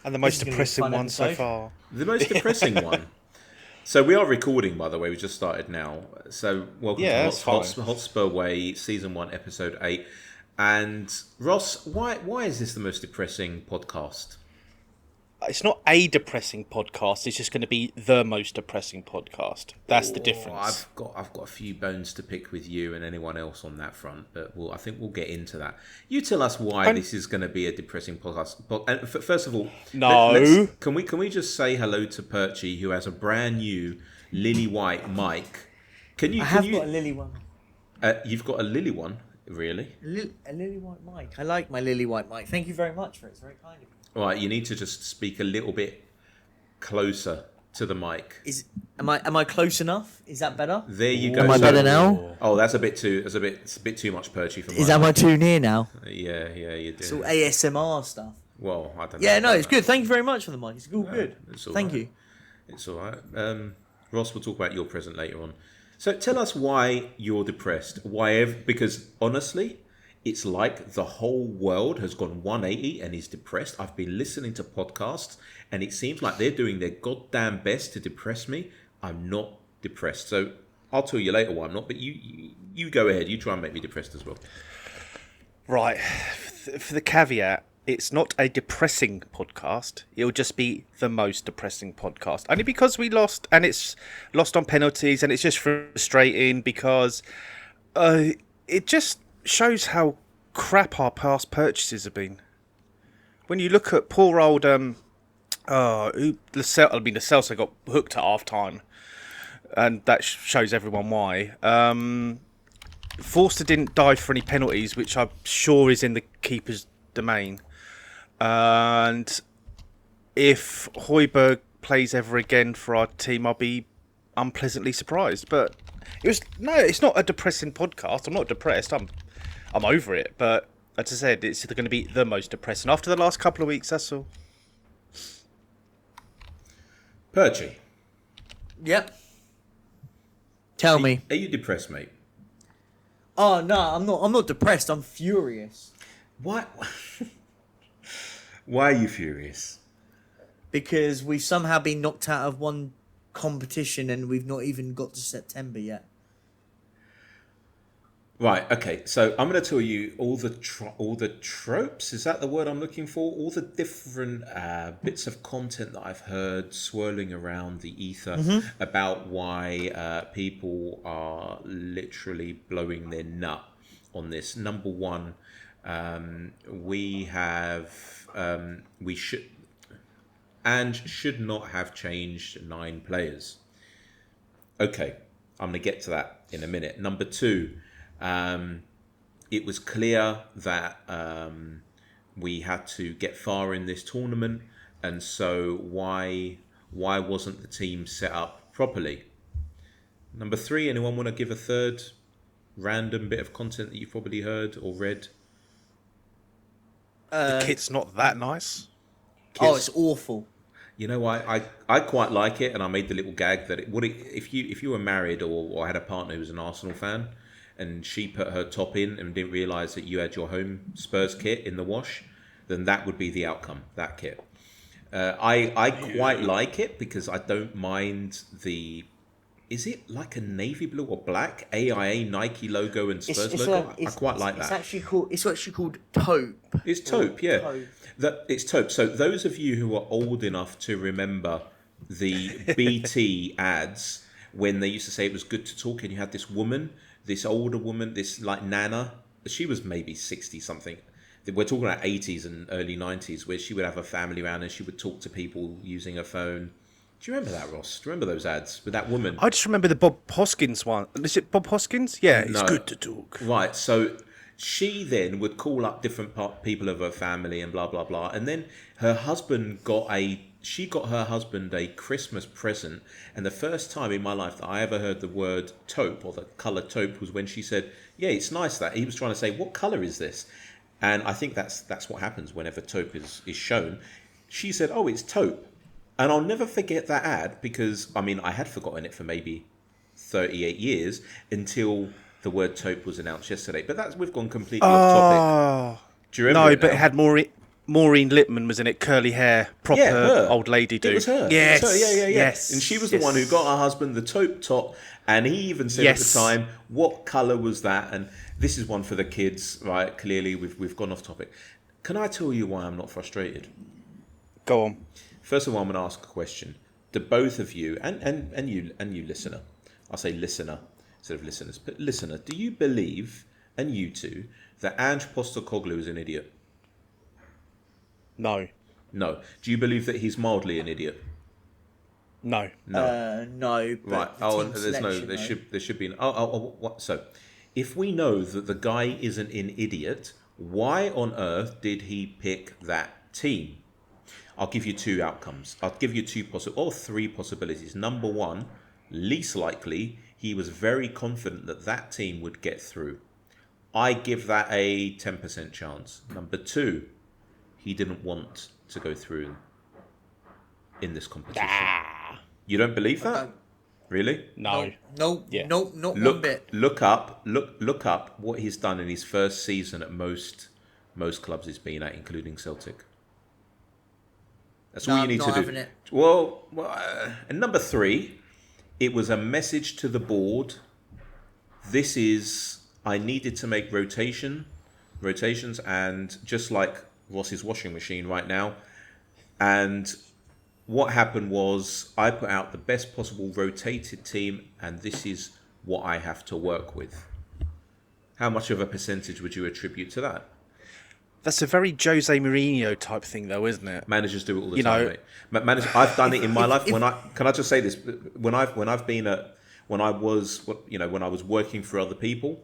And the This most is gonna be a depressing fun one so episode. far. The most depressing one. So we are recording, by the way. We just started now. So welcome to Yeah, that's fine. Hotspur Way, Season 1, Episode 8. And Ross, why is this the most depressing podcast? It's not a depressing podcast. It's just going to be the most depressing podcast. That's the difference. I've got a few bones to pick with you and anyone else on that front, but I think we'll get into that. You tell us why this is going to be a depressing podcast. And first of all, No. can we just say hello to Perchy, who has a brand new lily white mic? I have got a lily one. You've got a lily one, really? A lily white mic. I like my lily white mic. Thank you very much for it. It's very kind of you. Right, you need to just speak a little bit closer to the mic. Am I close enough? Is that better? There you go. Am I better now? Oh, it's a bit too much Perchy for Is that my too near now? Yeah, you do. It's all ASMR stuff. Well, I don't know. Yeah, no, about it's that. good. Thank you very much for the mic. It's all good. It's all Thank right. you. It's all right. Ross, we'll talk about your present later on. So tell us why you're depressed. Because honestly, it's like the whole world has gone 180 and is depressed. I've been listening to podcasts and it seems like they're doing their goddamn best to depress me. I'm not depressed. So I'll tell you later why I'm not, but you go ahead. You try and make me depressed as well. Right. For the caveat, it's not a depressing podcast. It'll just be the most depressing podcast. Only because we lost, and it's lost on penalties, and it's just frustrating because it just shows how crap our past purchases have been. When you look at poor old Lascelles got hooked at half time, and that shows everyone why. Forster didn't dive for any penalties, which I'm sure is in the keeper's domain. And if Højbjerg plays ever again for our team, I'll be unpleasantly surprised. But it's not a depressing podcast. I'm not depressed. I'm over it. But as I said, it's going to be the most depressing after the last couple of weeks. That's all. Perchy, Yep. Tell me. are you depressed, mate? Oh no, I'm not depressed. I'm furious Why? Why are you furious? because we've somehow been knocked out of one competition and we've not even got to September yet. Right. Okay. So I'm going to tell you all the tropes. Is that the word I'm looking for? All the different bits of content that I've heard swirling around the ether about why people are literally blowing their nut on this. Number one, we should not have changed 9 players. Okay, I'm going to get to that in a minute. Number two. It was clear that we had to get far in this tournament, and so why wasn't the team set up properly? Number three, anyone want to give a third random bit of content that you've probably heard or read? The kit's not that nice. Oh, it's awful. You know, I quite like it, and I made the little gag that if you were married or had a partner who was an Arsenal fan, and she put her top in and didn't realise that you had your home Spurs kit in the wash, then that would be the outcome, that kit. I quite like it because I don't mind is it like a navy blue or black AIA Nike logo and Spurs logo? I quite like that. It's actually called taupe. It's taupe, yeah. Taupe. It's taupe. So those of you who are old enough to remember the BT ads when they used to say it was good to talk, and you had this older woman, this like Nana, she was maybe 60 something. We're talking about 80s and early 90s, where she would have her family around and she would talk to people using her phone. Do you remember that, Ross? Do you remember those ads with that woman? I just remember the Bob Hoskins one. Is it Bob Hoskins? Yeah, it's No. good to talk. Right, so she then would call up different people of her family and blah, blah, blah. And then her husband got her husband a Christmas present. And the first time in my life that I ever heard the word taupe or the colour taupe was when she said, yeah, it's nice that. He was trying to say, what colour is this? And I think that's what happens whenever taupe is shown. She said, oh, it's taupe. And I'll never forget that ad because, I had forgotten it for maybe 38 years until the word taupe was announced yesterday. But we've gone completely off topic. Do you remember? No, but it had more. Maureen Lipman was in it, curly hair, proper Yeah, her. old lady dude. It was her. Yes, It was her. Yeah. yes. And she was the yes. one who got her husband the taupe top, and he even said at the Yes. time, "What colour was that?" And this is one for the kids, right? Clearly, we've gone off topic. Can I tell you why I'm not frustrated? Go on. First of all, I'm going to ask a question. Do both of you and you listener, I'll say listener instead of listeners, but listener, do you believe, and you two, that Ange Postecoglou is an idiot? No. No. Do you believe that he's mildly an idiot? No. No. No. But Right. the Oh, team and there's no. selection, There should be. What? So, if we know that the guy isn't an idiot, why on earth did he pick that team? I'll give you two outcomes. I'll give you three possibilities. Number one, least likely, he was very confident that that team would get through. I give that a 10% chance. Number two, he didn't want to go through in this competition. You don't believe that? Really? No. No, Yeah. no, not one bit. Look up what he's done in his first season at most clubs he's been at, including Celtic. That's all you need to do. Having it. Well, and number three, it was a message to the board. I needed to make rotations, and just like Ross's washing machine right now. And what happened was I put out the best possible rotated team, and this is what I have to work with. How much of a percentage would you attribute to that? That's a very Jose Mourinho type thing, though, isn't it? Managers do it all the time, mate. I've done it in my life. Can I just say this? When I was working for other people,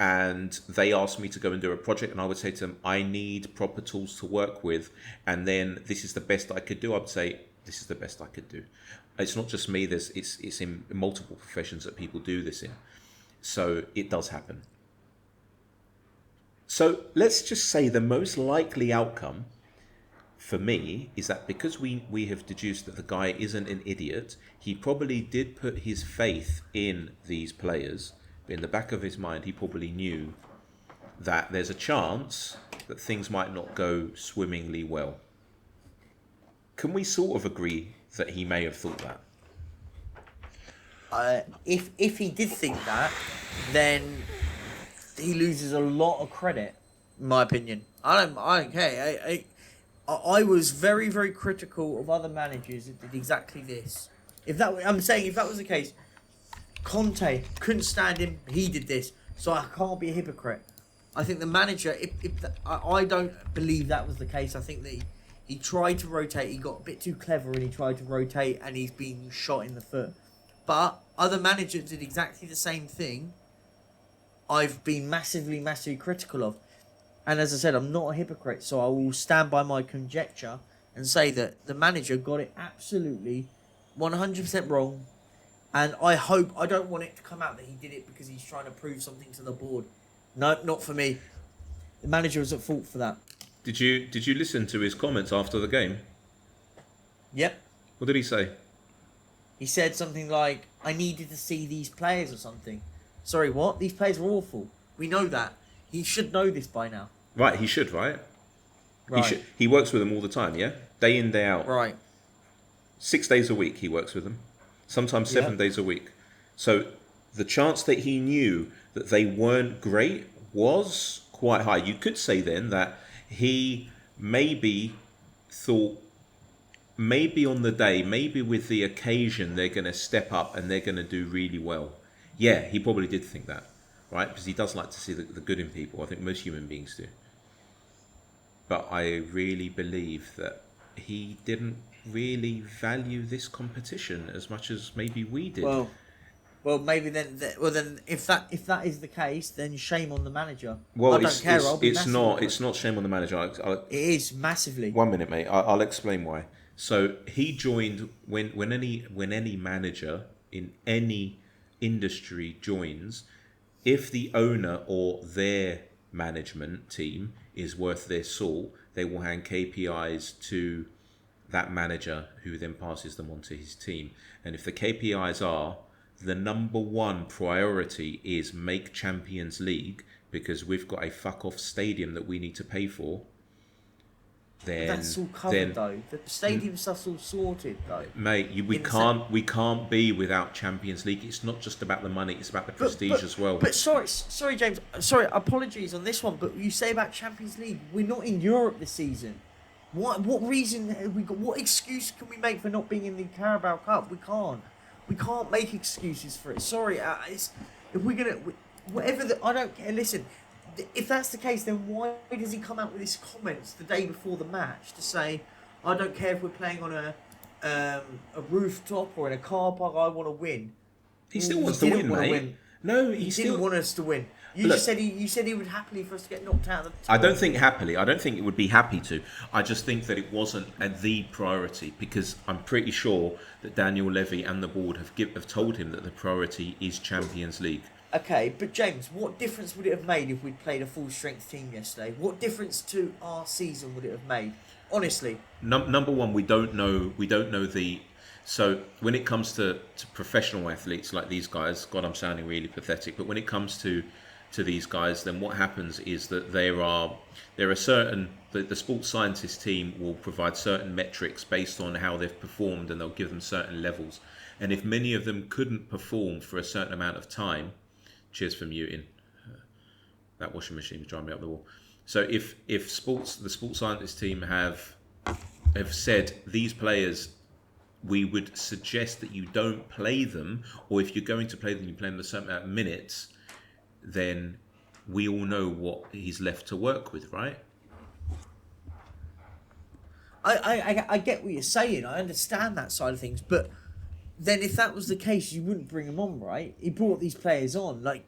and they asked me to go and do a project, and I would say to them, I need proper tools to work with, and then this is the best I could do. I would say, this is the best I could do. It's not just me. It's in multiple professions that people do this in. So it does happen. So let's just say the most likely outcome for me is that because we have deduced that the guy isn't an idiot, he probably did put his faith in these players, but in the back of his mind, he probably knew that there's a chance that things might not go swimmingly well. Can we sort of agree that he may have thought that? If he did think that, then he loses a lot of credit, in my opinion. I don't care. I was very, very critical of other managers that did exactly this. If that was the case, Conte couldn't stand him. He did this, so I can't be a hypocrite. I think the manager. I don't believe that was the case. I think that he tried to rotate. He got a bit too clever and he tried to rotate, and he's been shot in the foot. But other managers did exactly the same thing. I've been massively, massively critical of. And as I said, I'm not a hypocrite, so I will stand by my conjecture and say that the manager got it absolutely 100% wrong. And I don't want it to come out that he did it because he's trying to prove something to the board. No, not for me. The manager was at fault for that. Did you listen to his comments after the game? Yep. What did he say? He said something like, I needed to see these players or something. Sorry, what? These players were awful. We know that. He should know this by now. Right, he should, right? Right. He works with them all the time, yeah? Day in, day out. Right. 6 days a week he works with them. Sometimes 7 days a week. So the chance that he knew that they weren't great was quite high. You could say then that he maybe thought, maybe on the day, maybe with the occasion, they're going to step up and they're going to do really well. Yeah, he probably did think that, right? Because he does like to see the good in people. I think most human beings do. But I really believe that he didn't really value this competition as much as maybe we did. Well, maybe then. Then, if that is the case, then shame on the manager. Well, I don't care. It's not shame on the manager. It is massively. 1 minute, mate. I'll explain why. So he joined when any manager in any industry joins, if the owner or their management team is worth their salt, they will hand KPIs to that manager who then passes them on to his team. And if the KPIs are the number one priority is make Champions League because we've got a fuck off stadium that we need to pay for, then That's all covered though. The stadium stuff's all sorted though. Mate, we can't be without Champions League. It's not just about the money; it's about the prestige as well. But sorry, James. Sorry, apologies on this one. But you say about Champions League, we're not in Europe this season. What reason have we got? What excuse can we make for not being in the Carabao Cup? We can't. We can't make excuses for it. Sorry, if we're gonna whatever. I don't care. Listen. If that's the case, then why does he come out with his comments the day before the match to say, "I don't care if we're playing on a rooftop or in a car park. I want to win." He still wants to win, mate. No, he didn't want us to win. You said he would happily for us to get knocked out of the. I don't think happily. I don't think it would be happy to. I just think that it wasn't the priority, because I'm pretty sure that Daniel Levy and the board have told him that the priority is Champions League. Okay, but James, what difference would it have made if we'd played a full-strength team yesterday? What difference to our season would it have made? Honestly. Number one, we don't know the. So when it comes to professional athletes like these guys, God, I'm sounding really pathetic. But when it comes to these guys, then what happens is that there are certain the sports scientist team will provide certain metrics based on how they've performed, and they'll give them certain levels. And if many of them couldn't perform for a certain amount of time. Cheers for muting. That washing machine was driving me up the wall. So if the sports scientist team have said these players, we would suggest that you don't play them, or if you're going to play them, you play them a certain amount of minutes, then we all know what he's left to work with, right? I get what you're saying. I understand that side of things, but. Then, if that was the case, you wouldn't bring him on, right? He brought these players on. Like,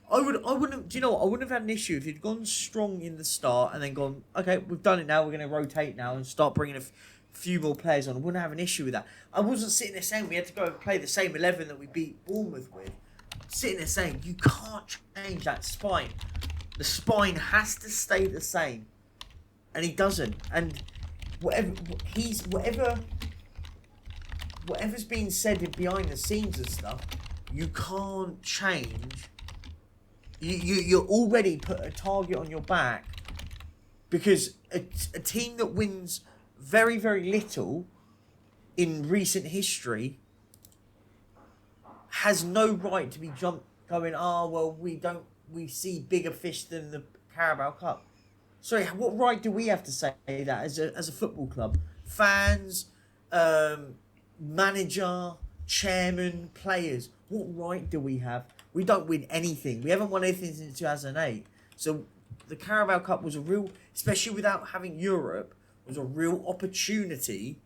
I wouldn't. Do you know what? I wouldn't have had an issue if he'd gone strong in the start and then gone, okay, we've done it now. We're going to rotate now and start bringing a few more players on. I wouldn't have an issue with that. I wasn't sitting there saying we had to go and play the same 11 that we beat Bournemouth with. Sitting there saying you can't change that spine. The spine has to stay the same, and he doesn't. And whatever's being said behind the scenes and stuff, you can't change. You're already put a target on your back, because a team that wins very, very little in recent history has no right to be going, we see bigger fish than the Carabao Cup. Sorry, what right do we have to say that as a football club? Fans, manager, chairman, players. What right do we have? We don't win anything. We haven't won anything since 2008. So the Carabao Cup was a real, especially without having Europe, was a real opportunity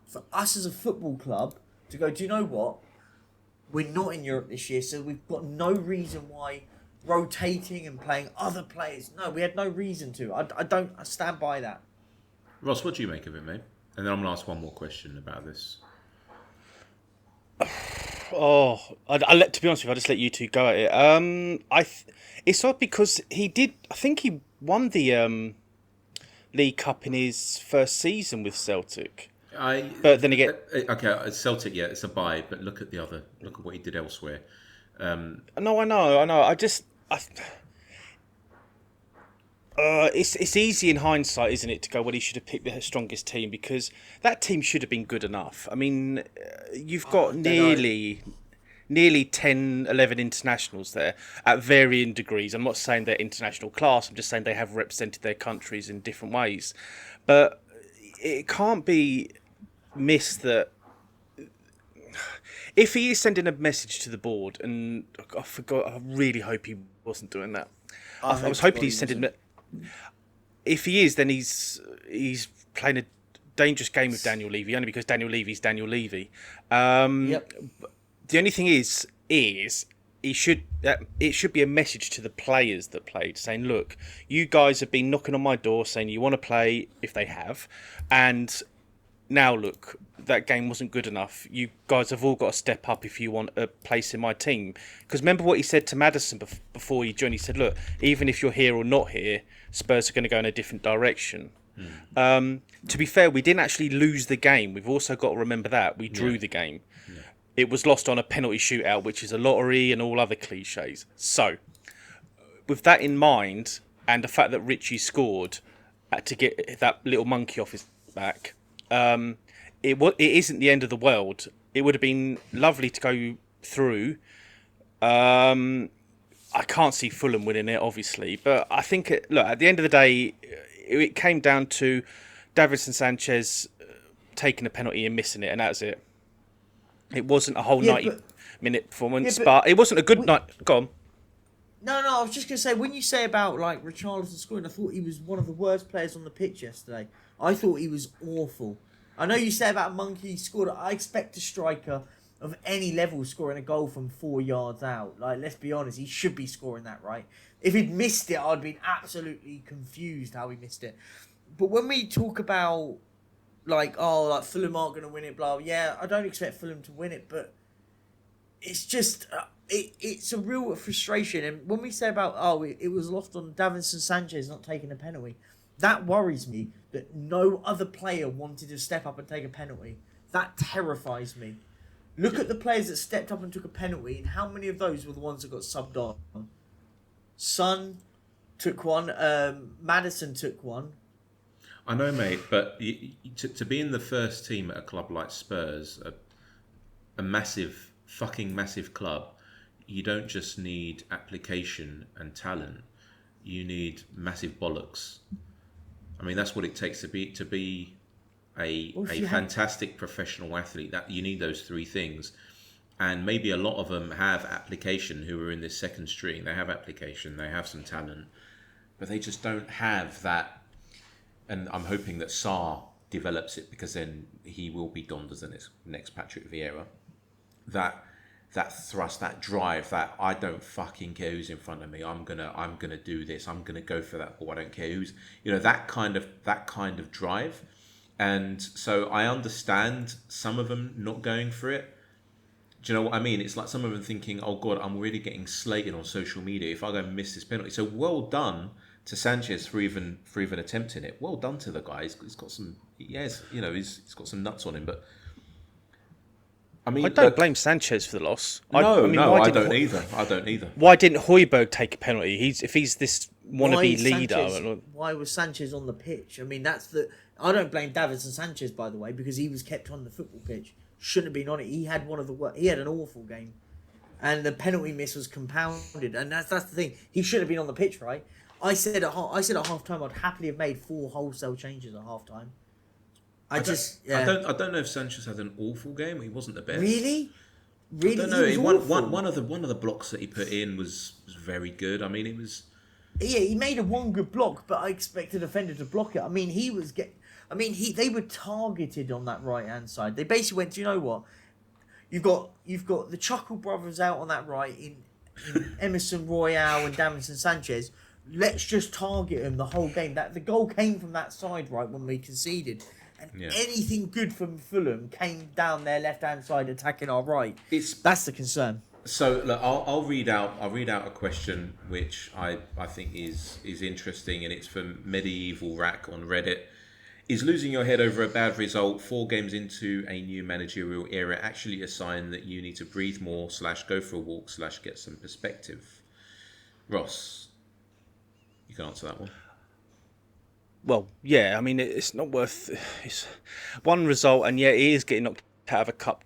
for us as a football club to go, do you know what? We're not in Europe this year, so we've got no reason why rotating and playing other players. No, we had no reason to. I stand by that. Ross, what do you make of it, mate? And then I'm going to ask one more question about this. To be honest with you, I just let you two go at it. It's odd because he did. I think he won the League Cup in his first season with Celtic. But then again, okay, Celtic, yeah, it's a bye. But look at what he did elsewhere. No, I know. It's easy in hindsight, isn't it, to go, well, he should have picked the strongest team, because that team should have been good enough. I mean, you've got nearly 10, 11 internationals there at varying degrees. I'm not saying they're international class, I'm just saying they have represented their countries in different ways. But it can't be missed that if he is sending a message to the board, and I really hope he wasn't doing that. I was hoping he's sending it. If he is, then he's playing a dangerous game with Daniel Levy, only because Daniel Levy's Daniel Levy. Yep. The only thing is it should be a message to the players that played, saying, look, you guys have been knocking on my door saying you want to play, if they have, and now look, that game wasn't good enough. You guys have all got to step up if you want a place in my team. Because remember what he said to Maddison before he joined? He said, look, even if you're here or not here, Spurs are going to go in a different direction. To be fair, we didn't actually lose the game. We've also got to remember that. We drew the game. Yeah. It was lost on a penalty shootout, which is a lottery and all other cliches. So, with that in mind, and the fact that Richie scored, to get that little monkey off his back. It isn't the end of the world. It would have been lovely to go through. I can't see Fulham winning it, obviously, but I think look, at the end of the day, it came down to Davinson Sanchez taking a penalty and missing it, and that's it. It wasn't a whole 90-minute performance, but it wasn't a good night. Go on. No, I was just going to say, when you say about, like, Richarlison scoring, I thought he was one of the worst players on the pitch yesterday. I thought he was awful. I know you say about Monkey scored. I expect a striker of any level scoring a goal from 4 yards out. Like, let's be honest, he should be scoring that, right? If he'd missed it, I'd been absolutely confused how he missed it. But when we talk about, like, Fulham aren't going to win it, blah, yeah, I don't expect Fulham to win it, but it's just... It's a real frustration. And when we say about, it was lost on Davinson Sanchez not taking a penalty, that worries me that no other player wanted to step up and take a penalty. That terrifies me. Look at the players that stepped up and took a penalty, and how many of those were the ones that got subbed on? Son took one, Maddison took one. I know, mate, but to be in the first team at a club like Spurs, a massive, fucking massive club, you don't just need application and talent. You need massive bollocks. I mean, that's what it takes to be a fantastic professional athlete. That you need those three things, and maybe a lot of them have application. Who are in this second string, they have application, they have some talent, but they just don't have that. And I'm hoping that Sarr develops it, because then he will be donned as the next Patrick Vieira. That thrust, that drive, that I don't fucking care who's in front of me. I'm gonna do this. I'm gonna go for that ball. I don't care who's, that kind of drive. And so I understand some of them not going for it. Do you know what I mean? It's like some of them thinking, "Oh God, I'm really getting slated on social media if I go and miss this penalty." So well done to Sanchez for even attempting it. Well done to the guy. He's got some. Yes, he's got some nuts on him, but. I mean, I don't blame Sanchez for the loss. I don't either. Why didn't Højbjerg take a penalty? If he's this wannabe leader. Why was Sanchez on the pitch? I mean, I don't blame Davinson Sanchez, by the way, because he was kept on the football pitch. Shouldn't have been on it. He had he had an awful game, and the penalty miss was compounded. And that's the thing. He should have been on the pitch, right? I said at half time I'd happily have made 4 wholesale changes at half time. I don't know if Sanchez had an awful game. He wasn't the best. Really? I don't know. One of the blocks that he put in was very good. I mean, it was. Yeah, he made one good block, but I expected a defender to block it. I mean, they were targeted on that right hand side. They basically went, "Do you know what? You've got the Chuckle brothers out on that right in Emerson Royale and Davinson Sanchez. Let's just target them the whole game. That the goal came from that side, right, when we conceded." And anything good from Fulham came down their left-hand side, attacking our right. That's the concern. So look, I'll read out a question which I think is interesting, and it's from Medieval Rack on Reddit. Is losing your head over a bad result 4 games into a new managerial era actually a sign that you need to breathe more / go for a walk / get some perspective? Ross, you can answer that one. Well, yeah, I mean, it's not worth... It's one result, and it is getting knocked out of a cup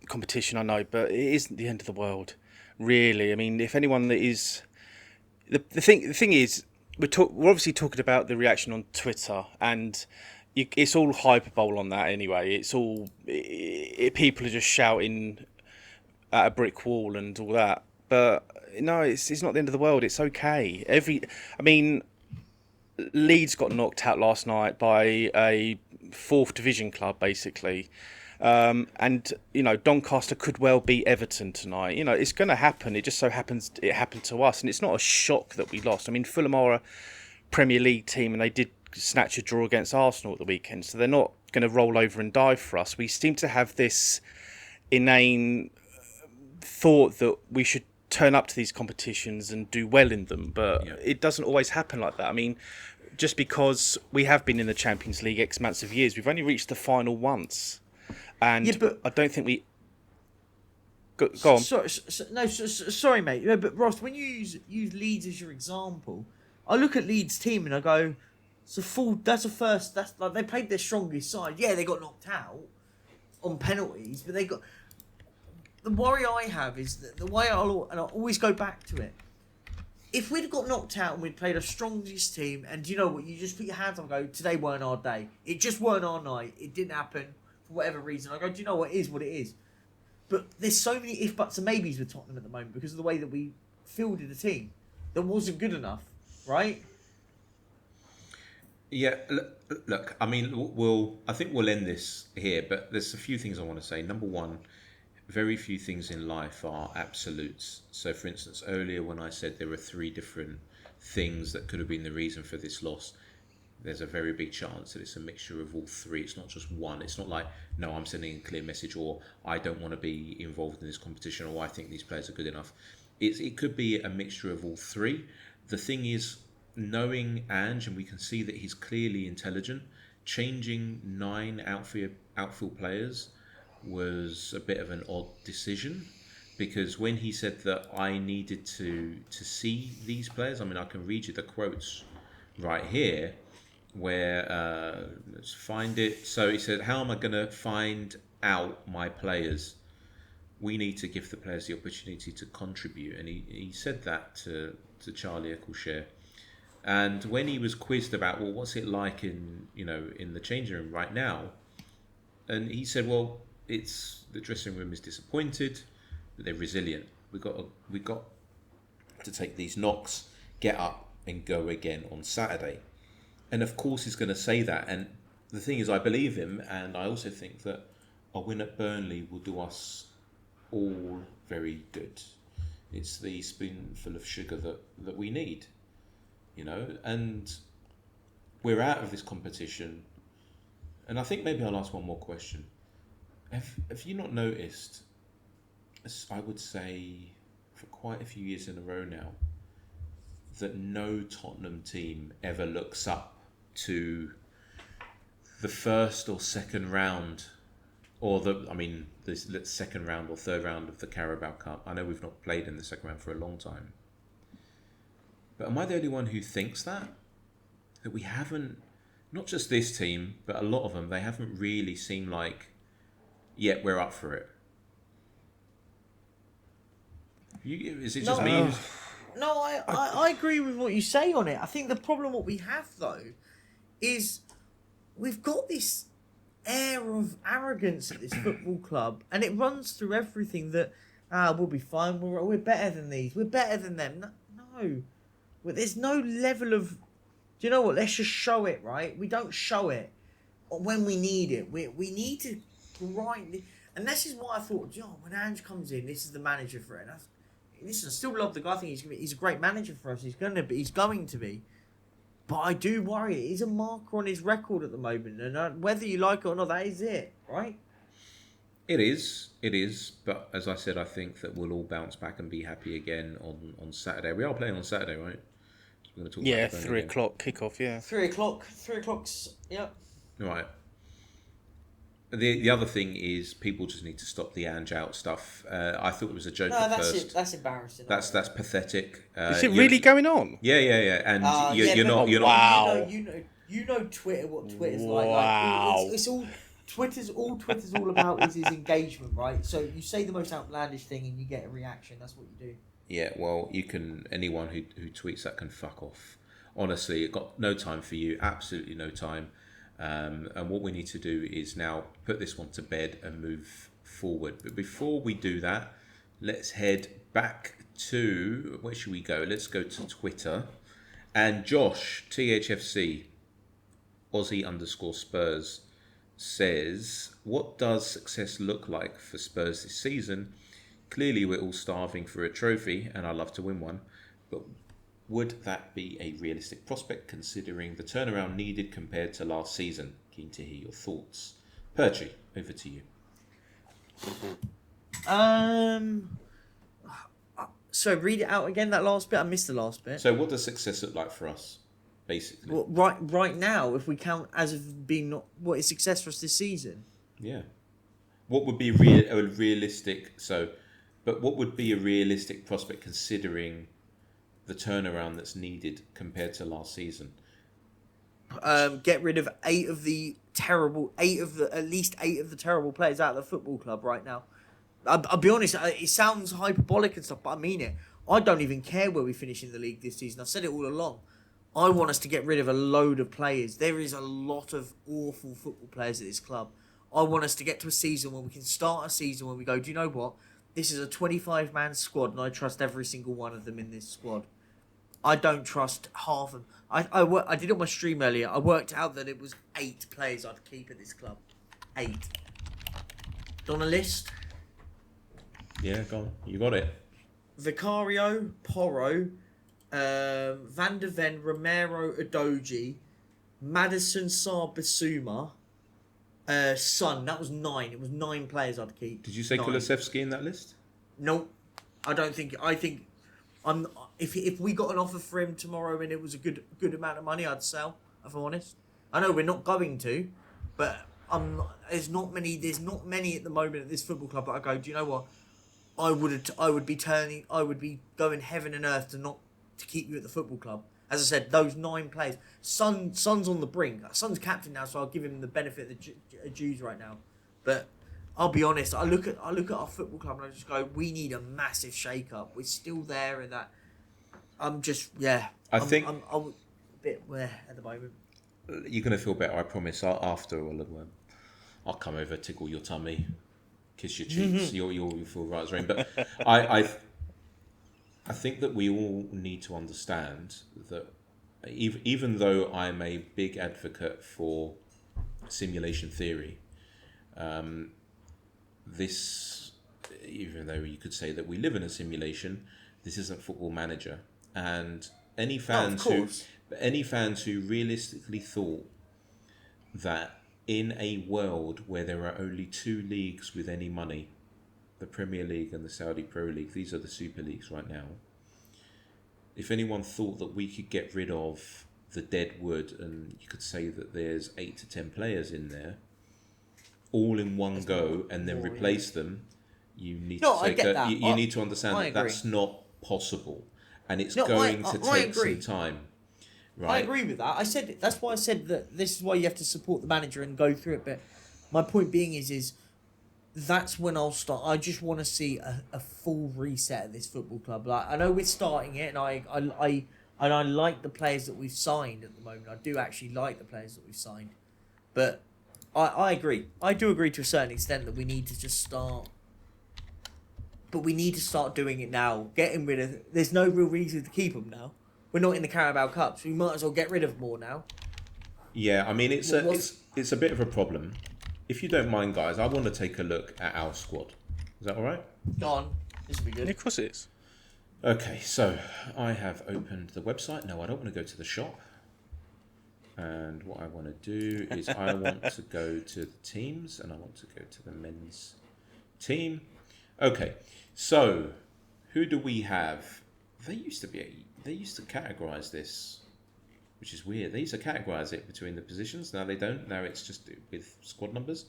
competition, I know, but it isn't the end of the world, really. I mean, if anyone that is... The thing is, we're obviously talking about the reaction on Twitter, and it's all hyperbole on that anyway. It's all... people are just shouting at a brick wall and all that. But, no, it's not the end of the world. It's okay. Leeds got knocked out last night by a 4th division club, basically. And, Doncaster could well beat Everton tonight. It's going to happen. It just so happens it happened to us. And it's not a shock that we lost. I mean, Fulham are a Premier League team, and they did snatch a draw against Arsenal at the weekend. So they're not going to roll over and die for us. We seem to have this inane thought that we should turn up to these competitions and do well in them, but it doesn't always happen like that. I mean, just because we have been in the Champions League X amounts of years, we've only reached the final once, and I don't think we... Go on. Sorry, mate. Yeah, but Ross, when you use Leeds as your example, I look at Leeds' team and I go, That's a first. That's like they played their strongest side. Yeah, they got knocked out on penalties, but they got. The worry I have is that the way I'll always go back to it. If we'd got knocked out and we'd played our strongest team, and you know what, you just put your hands up and go, today weren't our day. It just weren't our night. It didn't happen for whatever reason. I go, do you know what, it is what it is. But there's so many if, buts and maybes with Tottenham at the moment because of the way that we fielded the team that wasn't good enough, right? Yeah, look, I mean, I think we'll end this here, but there's a few things I want to say. Number one, very few things in life are absolutes. So, for instance, earlier when I said there were 3 different things that could have been the reason for this loss, there's a very big chance that it's a mixture of all 3. It's not just one. It's not like, no, I'm sending a clear message, or I don't want to be involved in this competition, or I think these players are good enough. It could be a mixture of all 3. The thing is, knowing Ange, and we can see that he's clearly intelligent, changing 9 outfield players was a bit of an odd decision, because when he said that I needed to see these players, I mean, I can read you the quotes right here, where let's find it. So he said, how am I going to find out my players? We need to give the players the opportunity to contribute. And he said that to Charlie Eccleshare. And when he was quizzed about, well, what's it like in the changing room right now? And he said, well, the dressing room is disappointed, but they're resilient. We got to take these knocks, get up and go again on Saturday. And of course he's going to say that. And the thing is, I believe him, and I also think that a win at Burnley will do us all very good. It's the spoonful of sugar that we need, and we're out of this competition. And I think maybe I'll ask one more question. Have you not noticed, I would say for quite a few years in a row now, that no Tottenham team ever looks up to the first or second round, or the second round or third round of the Carabao Cup? I know we've not played in the second round for a long time, but am I the only one who thinks that we haven't? Not just this team, but a lot of them, they haven't really seemed like, yeah, we're up for it. Is it just me? No, I agree with what you say on it. I think the problem what we have, though, is we've got this air of arrogance at this football club, and it runs through everything that, we'll be fine, we're better than these, we're better than them. No. There's no level of, do you know what, let's just show it, right? We don't show it when we need it. We need to grind it. And this is why I thought, when Ange comes in, this is the manager for it. Listen, I still love the guy. I think he's a great manager for us. He's going to be. But I do worry. He's a marker on his record at the moment. And whether you like it or not, that is it, right? It is. But as I said, I think that we'll all bounce back and be happy again on Saturday. We are playing on Saturday, right? So we're going to talk about 3 o'clock kickoff, yeah. 3 o'clock. 3 o'clock's, yep. Right. The other thing is people just need to stop the Ange out stuff. I thought it was a joke at first. That's embarrassing. That's pathetic. Is it really going on? Yeah. And you're not. Wow. You know Twitter. What Twitter's wow. like. It's all Twitter's all about is his engagement, right? So you say the most outlandish thing and you get a reaction. That's what you do. Yeah. Well, anyone who tweets that can fuck off. Honestly, got no time for you. Absolutely no time. And what we need to do is now put this one to bed and move forward. But before we do that, let's head back to, where should we go? Let's go to Twitter. And Josh, THFC, Aussie_Spurs, says, what does success look like for Spurs this season? Clearly we're all starving for a trophy, and I'd love to win one. But would that be a realistic prospect considering the turnaround needed compared to last season? Keen to hear your thoughts. Perchy, over to you. So read it out again, that last bit. I missed the last bit. So what does success look like for us, basically? Well, right now, if we count as of being not what is success for us this season? Yeah. What would be a realistic? But what would be a realistic prospect considering the turnaround that's needed compared to last season? Get rid of at least eight of the terrible players out of the football club right now. I'll be honest, it sounds hyperbolic and stuff, but I mean it. I don't even care where we finish in the league this season. I've said it all along. I want us to get rid of a load of players. There is a lot of awful football players at this club. I want us to get to a season where we can start a season where we go, do you know what? This is a 25-man squad, and I trust every single one of them in this squad. I don't trust half of them. I did it on my stream earlier. I worked out that it was 8 players I'd keep at this club. 8. On a list? Yeah, go on. You got it. Vicario, Porro, Van der Ven, Romero, Udogie, Madison, Saar, Bissouma, Son. That was 9. It was 9 players I'd keep. Did you say 9. Kulusevski in that list? No, I don't think. I think if we got an offer for him tomorrow and it was a good amount of money, I'd sell. If I'm honest, I know we're not going to, but there's not many at the moment at this football club that I go, do you know what? I would be going heaven and earth to keep you at the football club. As I said, those 9 players. Son's on the brink. Son's captain now, so I'll give him the benefit of the Jews right now. But I'll be honest. I look at our football club and I just go, we need a massive shake-up. We're still there in that. I'm a bit at the moment. You're going to feel better, I promise. After I'll come over, tickle your tummy, kiss your cheeks. You'll feel right as rain. But I think that we all need to understand that even though I'm a big advocate for simulation theory, this, even though you could say that we live in a simulation, this isn't Football Manager. And any fans who realistically thought that in a world where there are only 2 leagues with any money, the Premier League and the Saudi Pro League, these are the super leagues right now. If anyone thought that we could get rid of the dead wood and you could say that there's 8 to 10 players in there, all in one go, and then replace them, you need you need to understand that's not possible, and it's going to take some time. Right? I agree with that. That's why I said that this is why you have to support the manager and go through it. But my point being is that's when I'll start. I just want to see a full reset of this football club. Like, I know we're starting it, and I like the players that we've signed at the moment. I do actually like the players that we've signed, but I agree. I do agree to a certain extent that we need to just start. But we need to start doing it now. Getting rid of. There's no real reason to keep them now. We're not in the Carabao Cup, so we might as well get rid of more now. Yeah, I mean it's a bit of a problem. If you don't mind, guys, I want to take a look at our squad. Is that all right? Go on. This will be good. Yeah, of course it is. Okay, so I have opened the website. No, I don't want to go to the shop. And what I want to do is I want to go to the teams, and I want to go to the men's team. Okay, so who do we have? They used to categorize this, which is weird. They used to categorize it between the positions. Now they don't. Now it's just with squad numbers.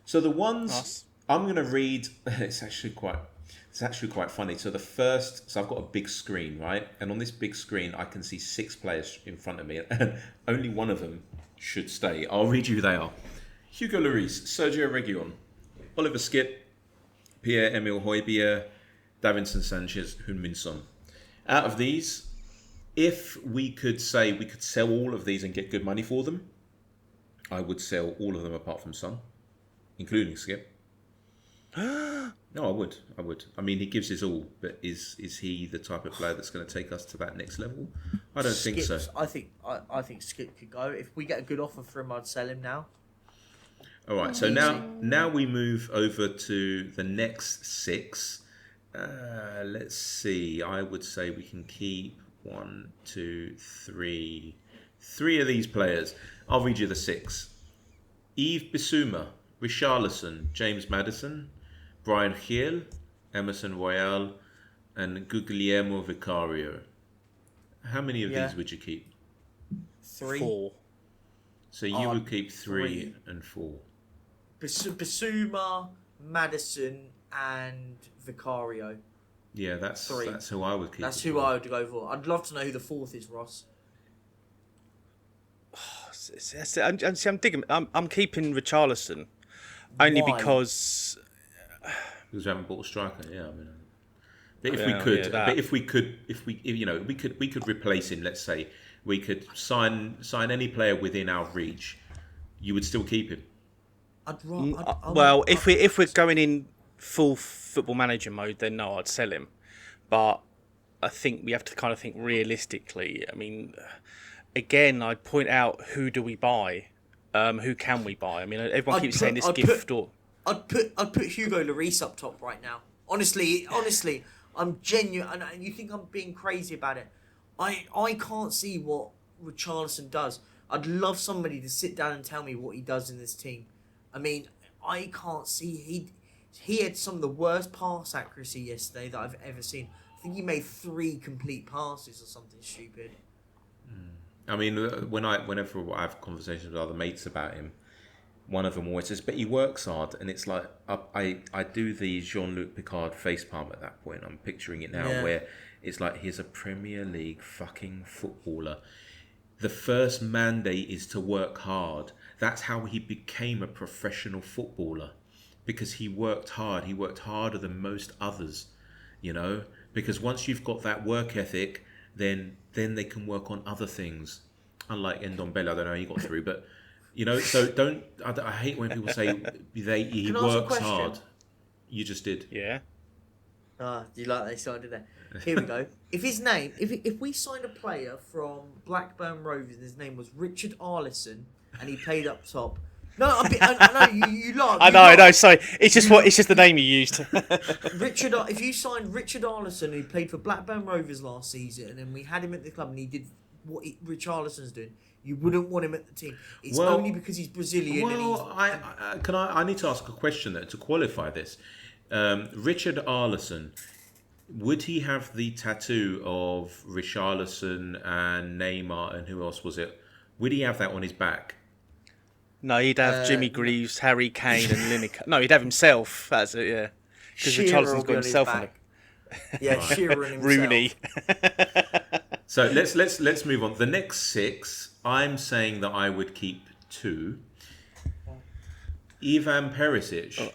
So the ones I'm going to read, it's actually quite funny. So I've got a big screen, right? And on this big screen, I can see 6 players in front of me, and only one of them should stay. I'll read you who they are: Hugo Lloris, Sergio Reguilon, Oliver Skipp, Pierre-Emile Højbjerg, Davinson Sanchez, Heung-min Son. Out of these, if we could say we could sell all of these and get good money for them, I would sell all of them apart from Son, including Skipp. No, I would. I mean, he gives his all, but is he the type of player that's going to take us to that next level? I don't think so. I think Skipp could go. If we get a good offer for him, I'd sell him now. All right, so now we move over to the next 6. Let's see. I would say we can keep 1, 2, 3 of these players. I'll read you the 6. Yves Bissouma, Richarlison, James Maddison, Brian Hill, Emerson Royal, and Guglielmo Vicario. How many of these would you keep? 3. 4. So you would keep 3 and 4. Bissouma, Maddison, and Vicario. Yeah, that's 3. That's who I would keep. That's who I would go for. I'd love to know who the 4th is, Ross. I'm digging. I'm keeping Richarlison only Why? because Because we haven't bought a striker. Yeah, I mean, but if Yeah, we could, yeah, that. but if we could, we could replace him. Let's say we could sign any player within our reach. You would still keep him. well, if we're going in full Football Manager mode, then no, I'd sell him. But I think we have to kind of think realistically. I mean, again, I'd point out who do we buy, who can we buy? I mean, everyone keeps saying this gift or. I'd put Hugo Lloris up top right now. Honestly, I'm genuine, and you think I'm being crazy about it. I can't see what Richarlison does. I'd love somebody to sit down and tell me what he does in this team. I mean, I can't see. He had some of the worst pass accuracy yesterday that I've ever seen. I think he made 3 complete passes or something stupid. I mean, whenever I have conversations with other mates about him, one of them always says, "But he works hard," and it's like I do the Jean-Luc Picard facepalm at that point. I'm picturing it now, where it's like he's a Premier League fucking footballer. The first mandate is to work hard. That's how he became a professional footballer, because he worked hard. He worked harder than most others, you know. Because once you've got that work ethic, then they can work on other things. Unlike Ndombele, I don't know how he got through, but. You know, so don't. I hate when people say he works hard. You just did. Yeah. Do you like they started there? Here we go. If we signed a player from Blackburn Rovers, and his name was Richard Arlison, and he played up top. No, I know you laugh. I know. Sorry, it's just the name you used. If you signed Richard Arlison, who played for Blackburn Rovers last season, and we had him at the club, and he did what Richarlison's doing. You wouldn't want him at the team. It's only because he's Brazilian. Well, I need to ask a question there to qualify this. Richard Arlison, would he have the tattoo of Richarlison and Neymar and who else was it? Would he have that on his back? No, he'd have Jimmy Greaves, Harry Kane, and Lineker. No, he'd have himself. That's it. Yeah, because Richarlison's got himself on it. Yeah, Shearer and himself. Rooney. So let's move on. The next 6. I'm saying that I would keep 2. Ivan Perisic,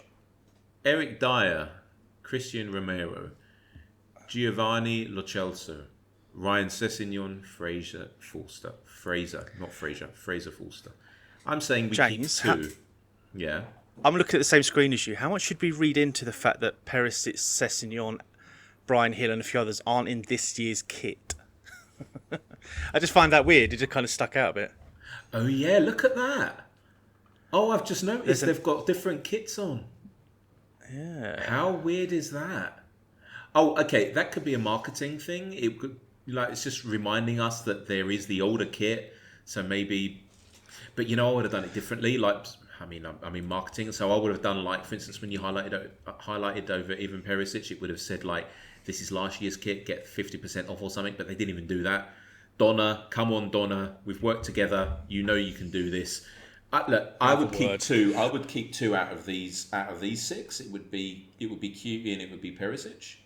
Eric Dyer, Christian Romero, Giovanni Lo Celso, Ryan Sessegnon, Fraser Forster. I'm saying we Jaymes, keep 2. Yeah. I'm looking at the same screen as you. How much should we read into the fact that Perisic, Sessegnon, Brian Hill, and a few others aren't in this year's kit? I just find that weird. It just kind of stuck out a bit. Oh yeah, look at that. Oh, I've just noticed they've got different kits on. Yeah. How weird is that? Oh, okay, that could be a marketing thing. It could, it's just reminding us that there is the older kit. So maybe, but I would have done it differently. I'm in marketing, so I would have done for instance, when you highlighted over Ivan Perisic, it would have said this is last year's kit, get 50% off or something, but they didn't even do that. Donna, come on, Donna, we've worked together. You know you can do this. I would keep 2. I would keep 2 out of these 6. It would be Cutie and it would be Perisic.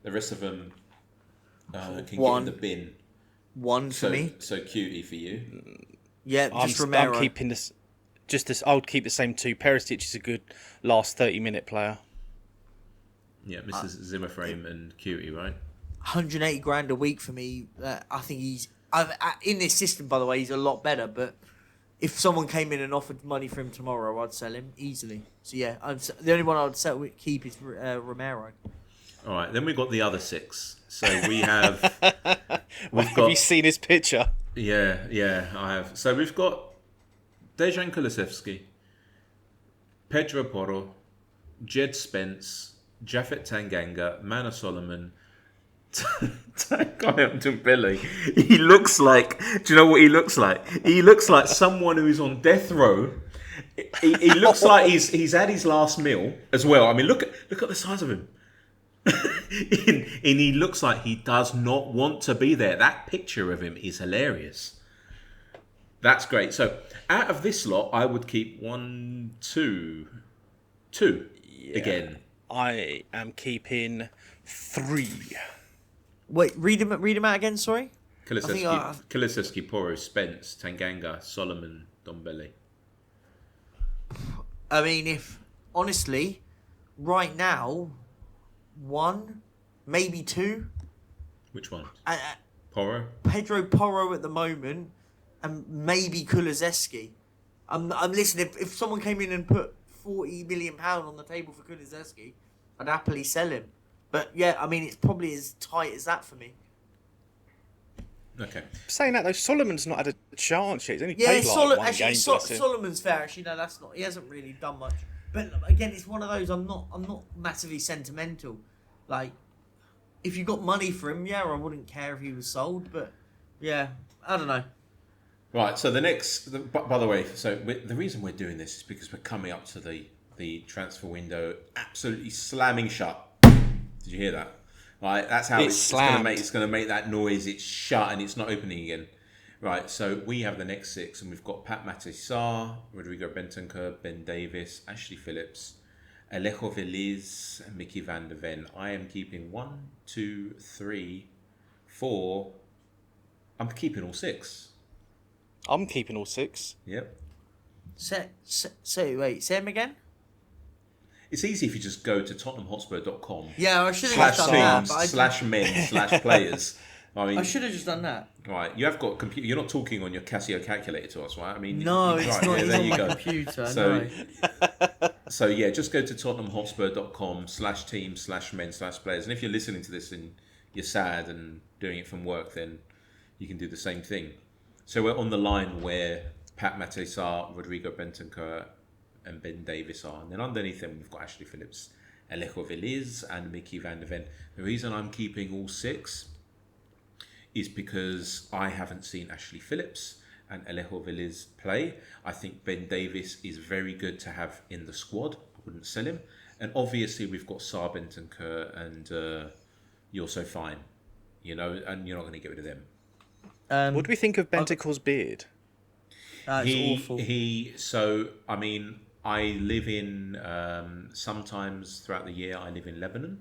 The rest of them can get in the bin. 1 for me. So Cutie for you. Yeah, just Romero. I'm keeping this. I would keep the same 2. Perisic is a good last 30-minute player. Yeah, Mr. Zimmer frame and Cutie, right? 180 grand a week for me. I think he's in this system. By the way, he's a lot better. But if someone came in and offered money for him tomorrow, I'd sell him easily. So yeah, the only one I would keep is Romero. All right, then we've got the other 6. So we have. Have you seen his picture? Yeah, I have. So we've got Dejan Kulusevski, Pedro Porro, Jed Spence, Japhet Tanganga, Mana Solomon, Ndombele. He looks like. Do you know what he looks like? He looks like someone who's on death row. He looks like he's had his last meal as well. I mean, look at the size of him. And he looks like he does not want to be there. That picture of him is hilarious. That's great. So out of this lot, I would keep 1, 2 again. I am keeping 3. Wait, read him out again. Sorry. Kulusevski, Porro, Spence, Tanganga, Solomon, Dombele. I mean, if honestly, right now, one, maybe two. Which one? Uh, Porro? Pedro Porro at the moment, and maybe Kulusevski. I'm listening. If someone came in and put £40 million on the table for Kulusevski, I'd happily sell him. But yeah, I mean, it's probably as tight as that for me. Okay. Saying that though, Solomon's not had a chance yet. He's only played like one game. Solomon's fair. Actually, no, that's not. He hasn't really done much. But again, it's one of those. I'm not massively sentimental. Like, if you got money for him, yeah, I wouldn't care if he was sold. But yeah, I don't know. Right. So by the way, so the reason we're doing this is because we're coming up to the transfer window absolutely slamming shut. Did you hear that? Right. That's how it's going to make that noise. It's shut and it's not opening again. Right. So we have the next six, and we've got Pat Maté-Sarr, Rodrigo Bentancur, Ben Davies, Ashley Phillips, Alejo Veliz, and Mickey van der Ven. I am keeping 1, 2, 3, 4. I'm keeping all 6. I'm keeping all 6. Yep. Wait, say him again? It's easy if you just go to tottenhamhotspur.com. Yeah, I should have just done that. /men/players. I mean, I should have just done that. Right, you have got computer. You're not talking on your Casio calculator to us, right? I mean, no, it's right, not. Yeah, there you go. Computer. So, no. So yeah, just go to tottenhamhotspur.com /team/men/players. And if you're listening to this and you're sad and doing it from work, then you can do the same thing. So we're on the line where Pat Maté-Sarr, Rodrigo Bentancur, and Ben Davies are. And then underneath them, we've got Ashley Phillips, Alejo Veliz, and Mickey van der Ven. The reason I'm keeping all 6 is because I haven't seen Ashley Phillips and Alejo Veliz play. I think Ben Davies is very good to have in the squad. I wouldn't sell him. And obviously, we've got Sarr, Bentancur, and you're so fine. You know, and you're not going to get rid of them. What do we think of Bentancur's beard? That's awful. So, I mean, I live in, sometimes throughout the year, I live in Lebanon.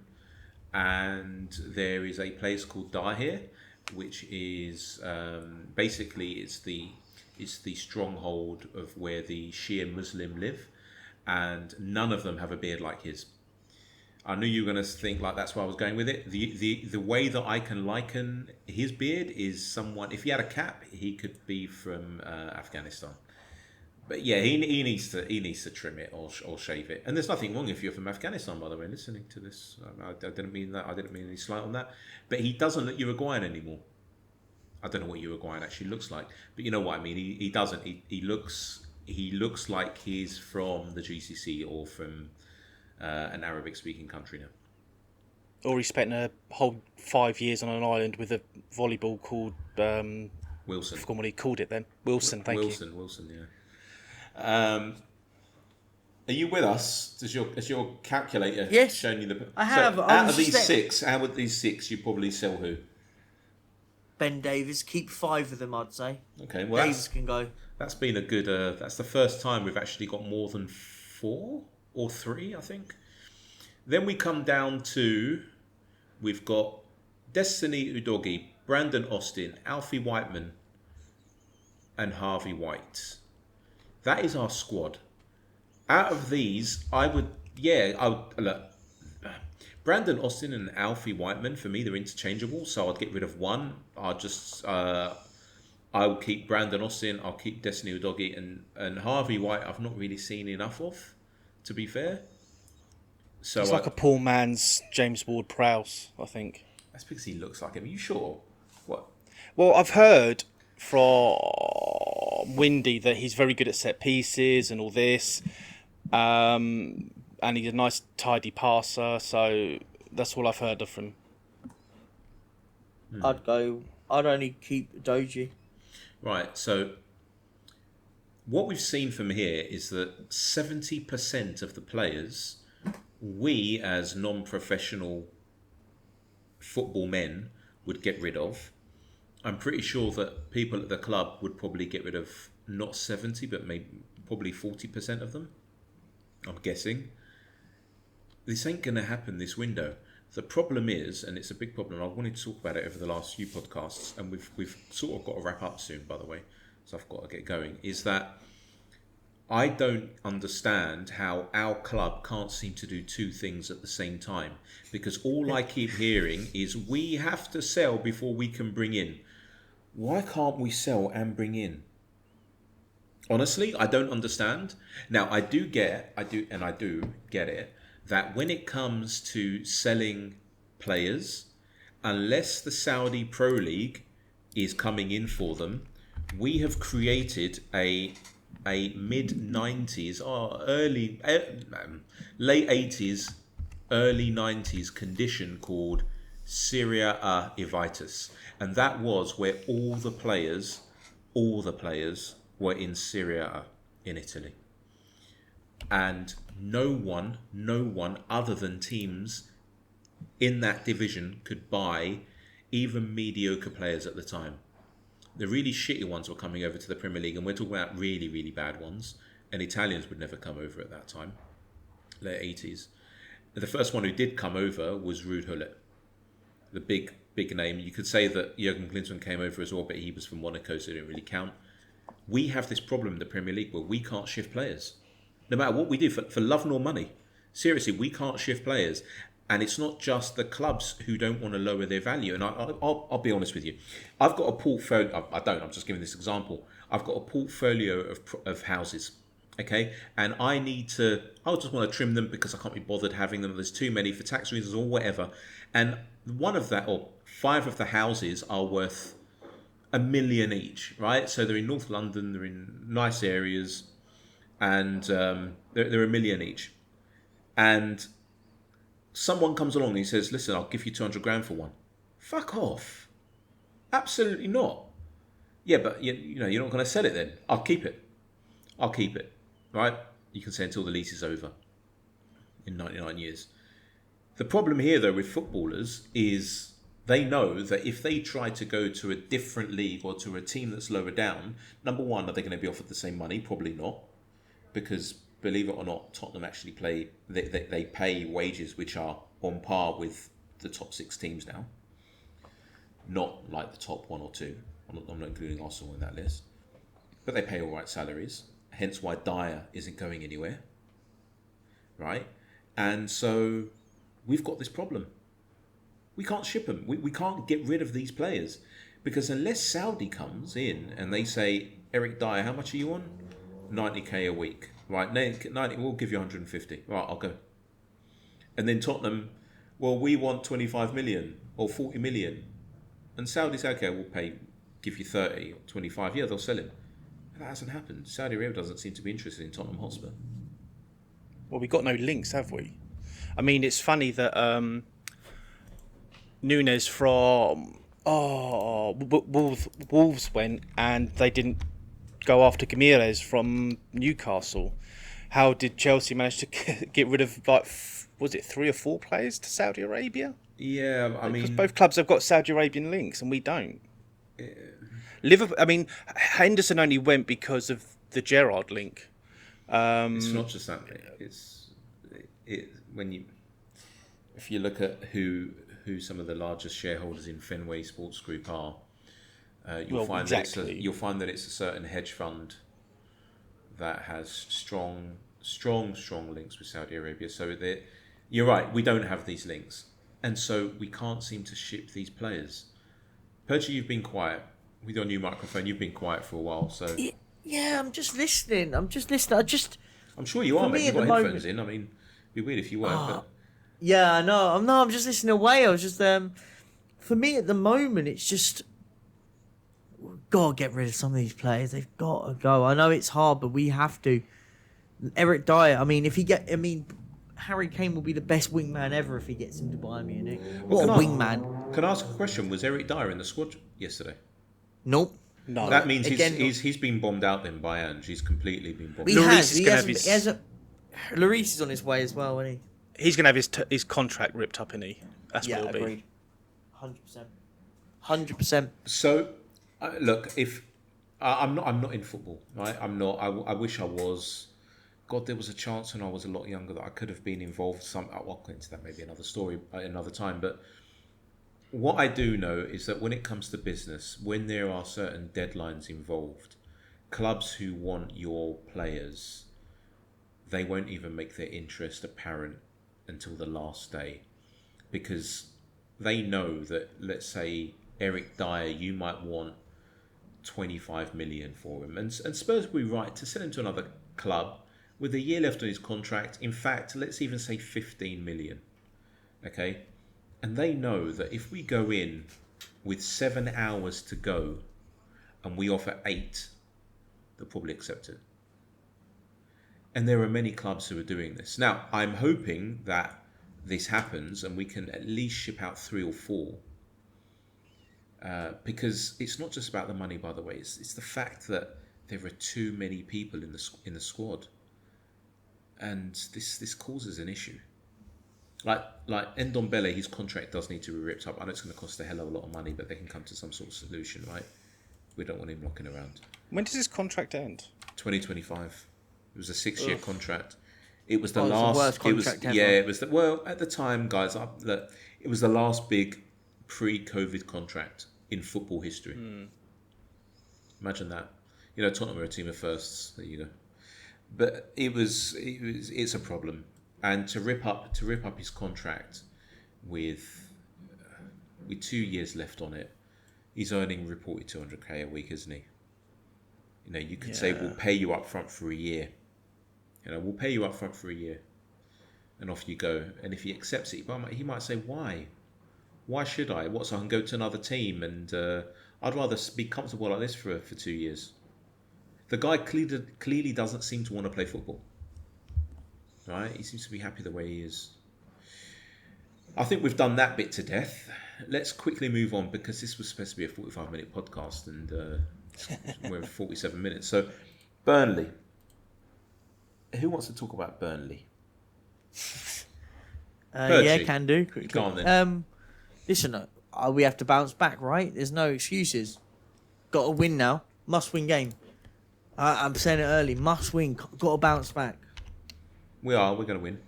And there is a place called Dahir, which is basically it's the stronghold of where the Shia Muslim live. And none of them have a beard like his. I knew you were going to think like that's where I was going with it. The way that I can liken his beard is someone, if he had a cap, he could be from Afghanistan. But yeah, he needs to trim it or shave it. And there's nothing wrong if you're from Afghanistan, by the way, listening to this. I didn't mean that. I didn't mean any slight on that. But he doesn't look Uruguayan anymore. I don't know what Uruguayan actually looks like, but you know what I mean. He doesn't. He looks like he's from the GCC or from an Arabic-speaking country now. Or he spent a whole 5 years on an island with a volleyball called Wilson. I forgot what he called it then. Wilson. Thank you. Wilson. Yeah. Are you with us? Has your calculator shown you the? I have. So out of these 6, out of these 6, you probably sell who? Ben Davies. Keep 5 of them, I'd say. Okay, well, Davies can go. That's been a good. That's the first time we've actually got more than 4 or 3, I think. Then we come down to, we've got Destiny Udogie, Brandon Austin, Alfie Whiteman, and Harvey White. That is our squad. Out of these, I would look. Brandon Austin and Alfie Whiteman, for me, they're interchangeable, so I'd get rid of one. I'll keep Brandon Austin, I'll keep Destiny Udogie, and Harvey White I've not really seen enough of, to be fair. So it's like a poor man's James Ward-Prowse, I think. That's because he looks like him. Are you sure? What? Well, I've heard from Windy that he's very good at set pieces and all this. And he's a nice, tidy passer. So that's all I've heard of him. I'd only keep Doji. Right, so what we've seen from here is that 70% of the players, we as non-professional football men would get rid of. I'm pretty sure that people at the club would probably get rid of not 70, but probably 40% of them. I'm guessing. This ain't going to happen this window. The problem is, and it's a big problem, I wanted to talk about it over the last few podcasts, and we've sort of got to wrap up soon, by the way, so I've got to get going, is that I don't understand how our club can't seem to do two things at the same time, because all I keep hearing is we have to sell before we can bring in. Why can't we sell and bring in? Honestly, I don't understand. Now, I do get it, that when it comes to selling players, unless the Saudi Pro League is coming in for them, we have created a mid-90s or late 80s, early 90s condition called Serie A Evitus. And that was where all the players were in Serie A in Italy. And no one other than teams in that division could buy even mediocre players at the time. The really shitty ones were coming over to the Premier League, and we're talking about really, really bad ones. And Italians would never come over at that time, late 80s. The first one who did come over was Ruud Gullit, the big name. You could say that Jurgen Klinsmann came over as well, but he was from Monaco, so it didn't really count. We have this problem in the Premier League where we can't shift players. No matter what we do, for love nor money. Seriously, we can't shift players. And it's not just the clubs who don't want to lower their value. And I'll be honest with you. I've got a portfolio. I'm just giving this example. I've got a portfolio of houses. Okay. And I just want to trim them because I can't be bothered having them. There's too many for tax reasons or whatever. And five of the houses are worth $1 million each, right? So they're in North London. They're in nice areas. And they're $1 million each. And someone comes along and he says, listen, I'll give you 200 grand for one. Fuck off. Absolutely not. Yeah, but you're not going to sell it then. I'll keep it. Right? You can say until the lease is over in 99 years. The problem here, though, with footballers is they know that if they try to go to a different league or to a team that's lower down, number one, are they going to be offered the same money? Probably not. Because believe it or not, Tottenham actually they pay wages which are on par with the top 6 teams now. Not like the top 1 or 2. I'm not including Arsenal in that list. But they pay all right salaries. Hence why Dyer isn't going anywhere. Right? And so we've got this problem. We can't ship them. We can't get rid of these players. Because unless Saudi comes in and they say, Eric Dyer, how much are you on? 90k a week. Right, 90, we'll give you 150. Right, I'll go. And then Tottenham, well, we want 25 million or 40 million. And Saudi say, okay, we'll give you 30 or 25. Yeah, they'll sell him. That hasn't happened. Saudi Arabia doesn't seem to be interested in Tottenham Hotspur. Well, we've got no links, have we? I mean, it's funny that Nunes from Wolves went and they didn't go after Gamires from Newcastle. How did Chelsea manage to get rid of, was it 3 or 4 players to Saudi Arabia? Yeah, because both clubs have got Saudi Arabian links and we don't. Liverpool. I mean, Henderson only went because of the Gerrard link. It's not just that. If you look at who some of the largest shareholders in Fenway Sports Group are, you'll find that it's a certain hedge fund that has strong links with Saudi Arabia. So you're right, we don't have these links, and so we can't seem to ship these players. Perchy, you've been quiet with your new microphone. You've been quiet for a while, so yeah, I'm just listening. I'm sure you are, mate. You've got headphones in. I mean, it'd be weird if you weren't. But yeah, I know. I'm just listening away. I was just for me at the moment, it's just we've got to get rid of some of these players. They've got to go. I know it's hard, but we have to. Eric Dyer. I mean, Harry Kane will be the best wingman ever if he gets him to Bayern Munich. What a wingman! Can I ask a question? Was Eric Dyer in the squad yesterday? Nope. No. That means he's been bombed out then by Ange. He's completely been bombed. Lloris is on his way as well, isn't he? He's going to have his contract ripped up, isn't he? That's what it'll agreed. 100%. So, look, if I'm not in football, right? I'm not. I wish I was, God, there was a chance when I was a lot younger that I could have been involved. I'll get into that maybe another story another time. But what I do know is that when it comes to business, when there are certain deadlines involved, clubs who want your players, they won't even make their interest apparent until the last day, because they know that, let's say Eric Dyer, you might want 25 million for him, and Spurs will be right to send him to another club with a year left on his contract. In fact, let's even say 15 million. Okay, and they know that if we go in with 7 hours to go and we offer 8, they'll probably accept it. And there are many clubs who are doing this. Now, I'm hoping that this happens and we can at least ship out 3 or 4. Because it's not just about the money, by the way. It's the fact that there are too many people in the squad, and this causes an issue. Like Ndombele, his contract does need to be ripped up. I know it's going to cost a hell of a lot of money, but they can come to some sort of solution, right? We don't want him knocking around. When does his contract end? 2025. It was a 6-year contract. It was the worst contract ever. Yeah, it was. At the time, guys, look, it was the last big pre-COVID contract in football history. Imagine that. You know, Tottenham are a team of firsts. There you go. But it's a problem. And to rip up his contract with 2 years left on it, he's earning reported 200k a week, isn't he? You know, you could say we'll pay you up front for a year. You know, we'll pay you up front for a year, and off you go. And if he accepts it, he might say, why? Why should I? What, so I can go to another team, and I'd rather be comfortable like this for 2 years. The guy clearly doesn't seem to want to play football. Right? He seems to be happy the way he is. I think we've done that bit to death. Let's quickly move on, because this was supposed to be a 45-minute podcast, and we're at 47 minutes. So, Burnley. Who wants to talk about Burnley? Yeah, can do. Quickly. Go on then. Listen, we have to bounce back, right? There's no excuses. Got to win now. Must win game. I'm saying it early. Must win. Got to bounce back. We're going to win.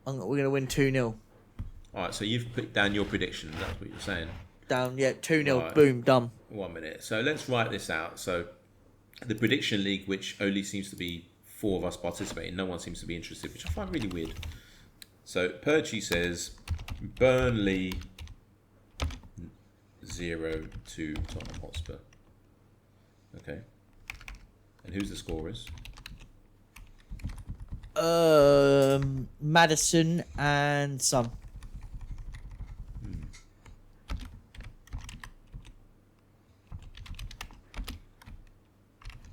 We're going to win 2-0. All right, so you've put down your prediction. That's what you're saying. Down, yeah, 2-0. Right. Boom, done. 1 minute. So let's write this out. So the prediction league, which only seems to be 4 of us participating, no one seems to be interested, which I find really weird. So Perchy says Burnley 0 to Tottenham Hotspur. Okay. And who's the scorers? Madison and Son.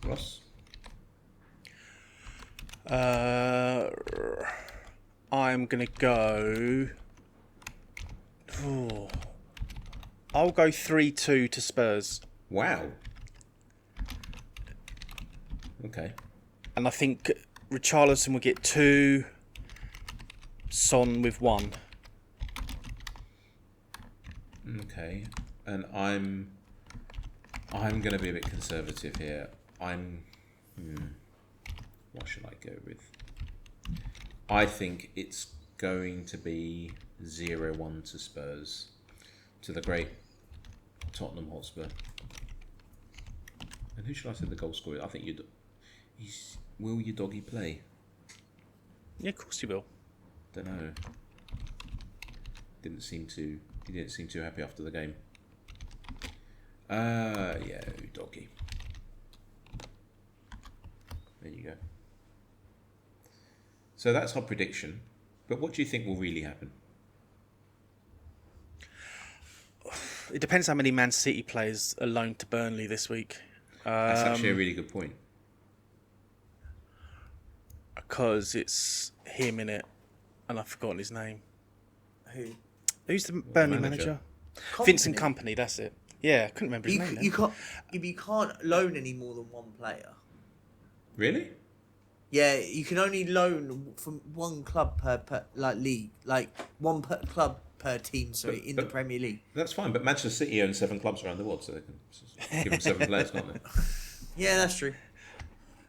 Ross? I'm going to go... Oh, I'll go 3-2 to Spurs. Wow. Okay. And I think Richarlison will get 2, Son with 1. Okay. And I'm going to be a bit conservative here. What should I go with? I think it's going to be 0-1 to Spurs, to the great Tottenham Hotspur. And who should I say the goal scorer? I think will your doggy play? Yeah, of course he will. Don't know. He didn't seem too happy after the game. Yeah, doggy. There you go. So that's our prediction. But what do you think will really happen? It depends how many Man City players are loaned to Burnley this week. That's actually a really good point. Because it's him in it, and I've forgotten his name. Who's the Burnley manager? Vincent Kompany, that's it. Yeah, I couldn't remember his name. You can't loan any more than one player. Really? Yeah, you can only loan from one club per league, like one club per team. Sorry, in the Premier League. That's fine, but Manchester City own 7 clubs around the world, so they can give them 7 players, can't they? Yeah, that's true.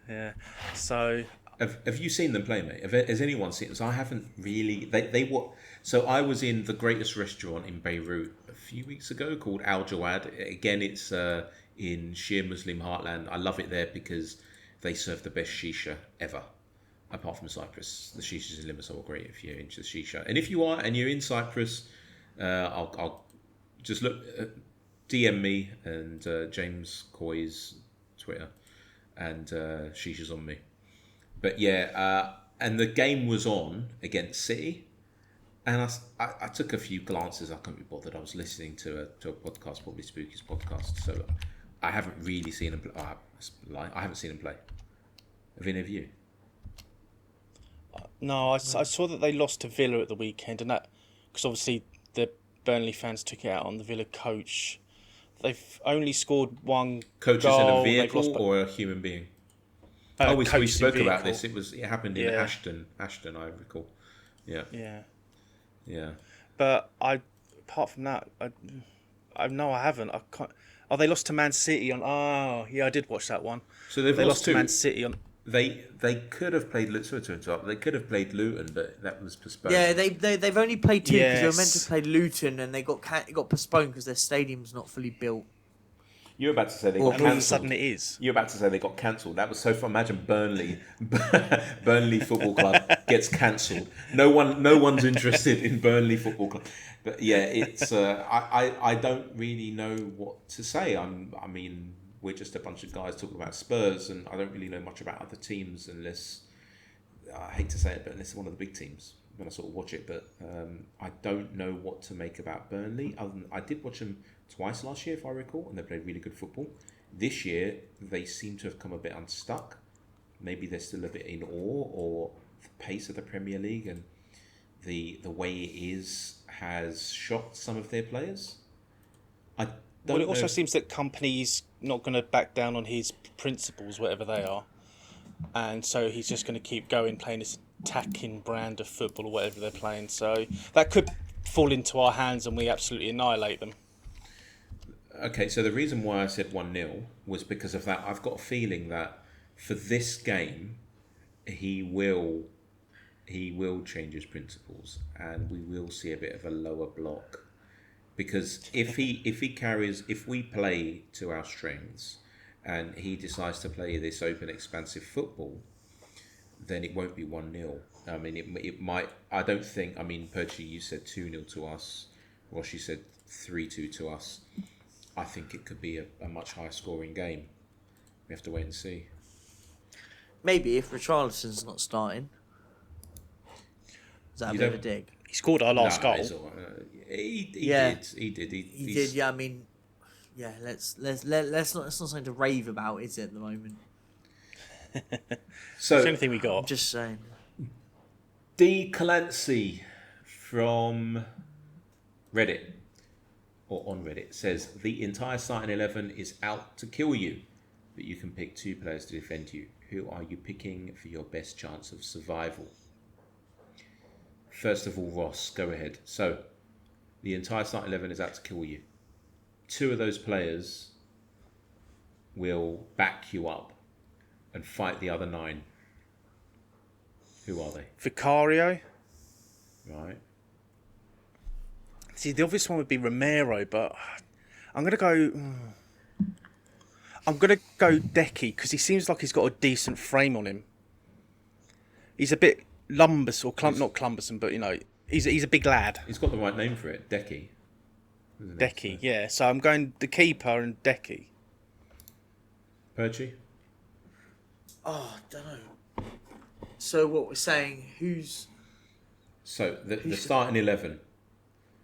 Yeah, so Have you seen them play, mate? Has anyone seen? So I haven't really. They what? So I was in the greatest restaurant in Beirut a few weeks ago called Al Jawad. Again, it's in Shia Muslim heartland. I love it there because they serve the best shisha ever, apart from Cyprus. The shishas in Limassol are great if you're into shisha. And if you are and you're in Cyprus, I'll just look. DM me and Jaymes COYS Twitter, and shisha's on me. But yeah, and the game was on against City, and I took a few glances. I couldn't be bothered. I was listening to a podcast, probably Spooky's podcast. So I haven't really seen him play. I haven't seen him play. Have any of you? No, I saw that they lost to Villa at the weekend, and that because obviously the Burnley fans took it out on the Villa coach. They've only scored one Coaches goal. in a vehicle or a human being? We spoke about this. It happened in Ashton, I recall. Yeah. But apart from that, I haven't. I can't. Oh, they lost to Man City on. Oh, yeah, I did watch that one. So they lost to Man City on. They could have played. They could have played Luton, but that was postponed. Yeah, they've only played two because they were meant to play Luton, and it got postponed because their stadium's not fully built. You were about to say they got cancelled. All of a cancelled. sudden it is. You were about to say they got cancelled. That was so fun. Imagine Burnley Football Club gets cancelled. No one's interested in Burnley Football Club. But yeah, it's I don't really know what to say. I mean, we're just a bunch of guys talking about Spurs, and I don't really know much about other teams unless I hate to say it, but unless one of the big teams when I sort of watch it. But I don't know what to make about Burnley. Other than I did watch them twice last year, if I recall, and they played really good football. This year, they seem to have come a bit unstuck. Maybe they're still a bit in awe, or the pace of the Premier League and the way it is has shocked some of their players. It also seems that Company's not going to back down on his principles, whatever they are, and so he's just going to keep going, playing this attacking brand of football or whatever they're playing. So that could fall into our hands and we absolutely annihilate them. Okay, so the reason why I said 1-0 was because of that. I've got a feeling that for this game, he will change his principles, and we will see a bit of a lower block. Because if we play to our strengths, and he decides to play this open, expansive football, then it won't be 1-0. I mean, it might. I don't think. I mean, Perchy, you said 2-0 to us. Roshi said 3-2 to us. I think it could be a much higher scoring game. We have to wait and see. Maybe if Richarlison's not starting. Is that a bit of a dig? He scored our last goal. He did. He did. Yeah, I mean, yeah. Let's not. It's not something to rave about, is it? At the moment. So it's the only thing we got. I'm just saying. D. Calancy from Reddit, or on Reddit, says the entire starting 11 is out to kill you, but you can pick 2 players to defend you. Who are you picking for your best chance of survival? First of all, Ross, go ahead. So, the entire starting 11 is out to kill you. 2 of those players will back you up and fight the other 9. Who are they? Vicario. Right. See, the obvious one would be Romero, but I'm going to go Decky because he seems like he's got a decent frame on him. He's a bit lumbus or not clumbersome, but he's a big lad. He's got the right name for it, Decky. Decky, yeah. So I'm going the keeper and Decky. Perchy? Oh, I don't know. So what we're saying, who's... So the starting 11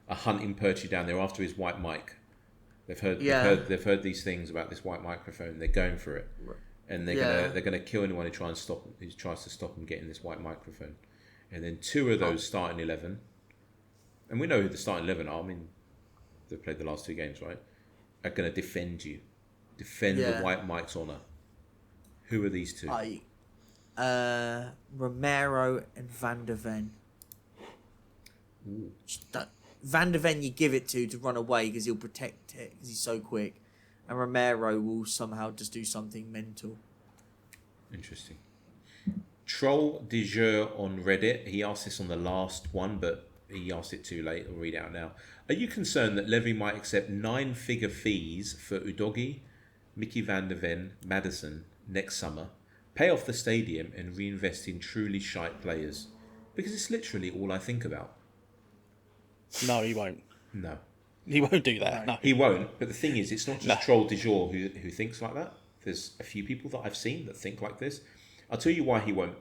are hunting Perchy down. They're after his white mic. They've heard these things about this white microphone. They're going for it, and they're gonna kill anyone who tries to stop him getting this white microphone. And then 2 of those starting 11, and we know who the starting 11 are. I mean, they've played the last 2 games, right? Are gonna defend you, the white mic's honour. Who are these 2? Romero and Van der Ven. Van der Ven you give it to run away because he'll protect it because he's so quick, and Romero will somehow just do something mental. Interesting. Troll de jour on Reddit. He asked this on the last one, but he asked it too late. I'll read it out now. Are you concerned that Levy might accept 9-figure fees for Udogie, Mickey van der Ven, Madison next summer, pay off the stadium and reinvest in truly shite players? Because it's literally all I think about. No, he won't. No. He won't do that. No. He won't. But the thing is, it's not just Troll de jour who thinks like that. There's a few people that I've seen that think like this. I'll tell you why he won't.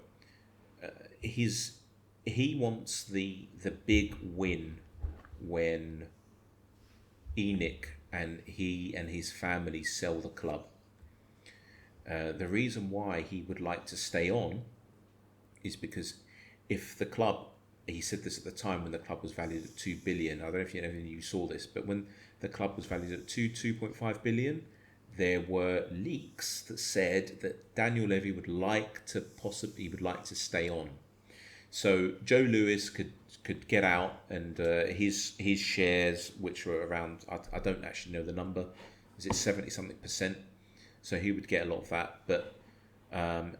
He wants the big win when ENIC and he and his family sell the club. The reason why he would like to stay on is because if the club, he said this at the time when the club was valued at 2 billion. I don't know if you saw this, but when the club was valued at 2.5 billion, there were leaks that said that Daniel Levy would like to stay on. So Joe Lewis could get out, and his shares, which were around, I don't actually know the number, is it 70-something%? So he would get a lot of that, but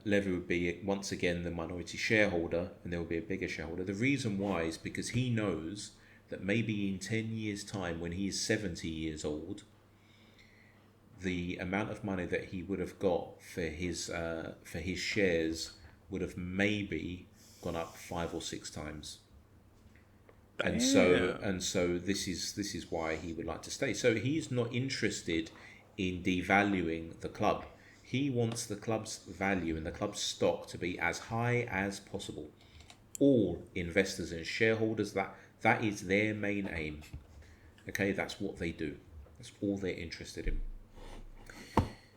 Levy would be once again the minority shareholder, and there will be a bigger shareholder. The reason why is because he knows that maybe in 10 years' time, when he is 70 years old, the amount of money that he would have got for his shares would have maybe gone up 5 or 6 times. And so this is why he would like to stay. So he's not interested in devaluing the club. He wants the club's value and the club's stock to be as high as possible. All investors and shareholders, that is their main aim. Okay, that's what they do. That's all they're interested in.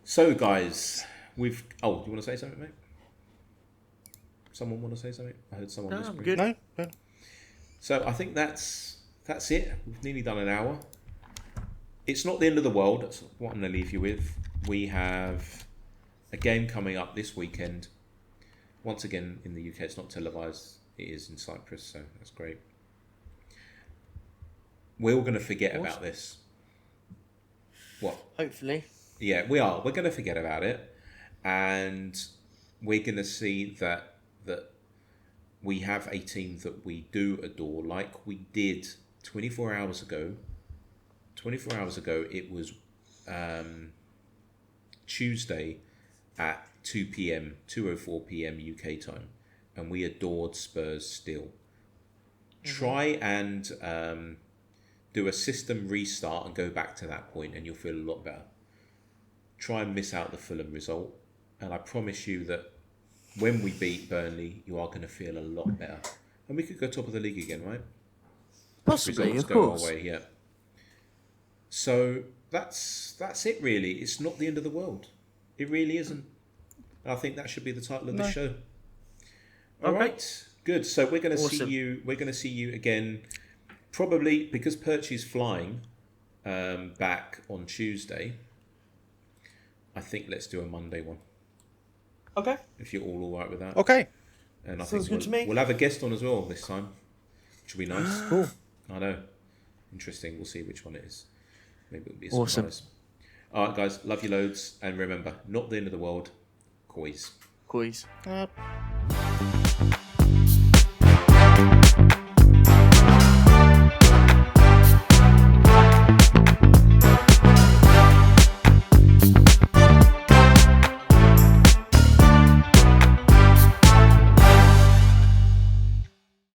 So guys, do you want to say something, mate? Someone want to say something? I heard someone whispering. Good. No. So I think that's it. We've nearly done an hour. It's not the end of the world. That's what I'm going to leave you with. We have a game coming up this weekend. Once again, in the UK, it's not televised. It is in Cyprus, so that's great. We're all going to forget about this. What? Hopefully. Yeah, we are. We're going to forget about it, and we're going to see that we have a team that we do adore, like we did 24 hours ago. 24 hours ago, it was Tuesday at 2 p.m., 2:04 p.m. UK time, and we adored Spurs still. Try and do a system restart and go back to that point, and you'll feel a lot better. Try and miss out the Fulham result, and I promise you that when we beat Burnley, you are going to feel a lot better, and we could go top of the league again, right? Possibly, Results of go course. our way, yeah. So that's it, really. It's not the end of the world. It really isn't. I think that should be the title of the show. All right, good. So we're going to see you. We're going to see you again, probably because Perchy's flying back on Tuesday. I think let's do a Monday one. Okay. If you're all right with that. Okay. And I Sounds think good to me. we'll have a guest on as well this time, which will be nice. Cool. I know. Interesting. We'll see which one it is. Maybe it'll be a Awesome. surprise. All right, guys. Love you loads. And remember, not the end of the world. COYS. COYS.